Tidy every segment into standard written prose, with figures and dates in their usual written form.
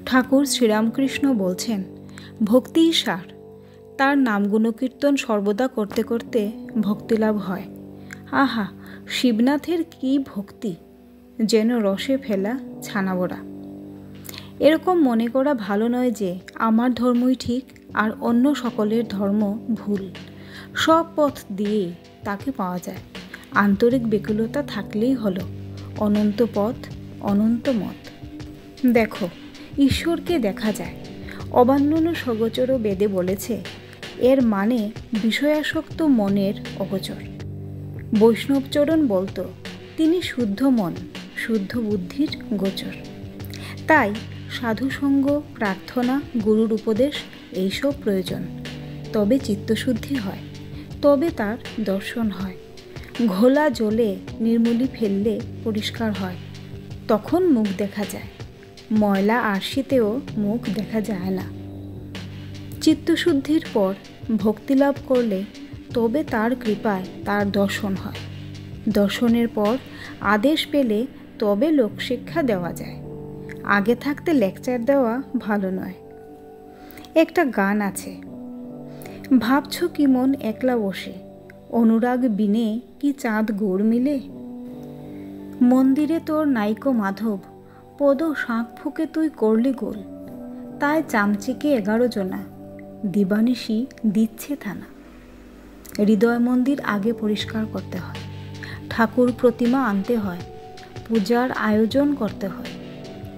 ঠাকুর শ্রীরামকৃষ্ণ বলছেন, ভক্তিই সার। তার নাম গুণকীর্তন সর্বদা করতে করতে ভক্তিলাভ হয়। আহা, শিবনাথের কি ভক্তি, যেন রসে ফেলা ছানাবড়া। এরকম মনে করা ভালো নয় যে আমার ধর্মই ঠিক আর অন্য সকলের ধর্ম ভুল। সব পথ দিয়েই তাকে পাওয়া যায়। আন্তরিক বেকুলতা থাকলেই হলো। অনন্ত পথ, অনন্ত মত। দেখো, ঈশ্বরকে দেখা যায়। অবান্নন সগোচর বেদে বলেছে, এর মানে বিষয়াসক্ত মনের অগোচর। বৈষ্ণবচরণ বলতো, তিনি শুদ্ধ মন, শুদ্ধ বুদ্ধির গোচর। তাই সাধুসঙ্গ, প্রার্থনা, গুরুর উপদেশ এইসব প্রয়োজন। তবে চিত্তশুদ্ধি হয়, তবে তার দর্শন হয়। ঘোলা জলে নির্মলি ফেললে পরিষ্কার হয়, তখন মুখ দেখা যায়। ময়লা আরশিতেও মুখ দেখা যায় না। চিত্তশুদ্ধির পর ভক্তিলাভ করলে তবে তার কৃপায় তার দর্শন হয়। দর্শনের পর আদেশ পেলে তবে লোকশিক্ষা দেওয়া যায়। আগে থাকতে লেকচার দেওয়া ভালো নয়। একটা গান আছে, ভাবছ কি মন একলা বসে, অনুরাগ বিনে কি চাঁদ গোড় মিলে। মন্দিরে তোর নাইকো মাধব, পদ শাঁখ ফুকে তুই করলি গোল। তাই চামচিকে 11 জনা, দিবানিশি দিচ্ছে থানা। হৃদয় মন্দির আগে পরিষ্কার করতে হয়। ঠাকুর প্রতিমা আনতে হয়। পূজার আয়োজন করতে হয়।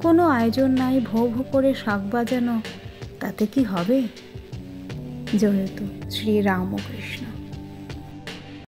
কোনো আয়োজন নাই, ভো ভো করে শাঁখ বাজানো, তাতে কি হবে? জয়তু শ্রী রামকৃষ্ণ।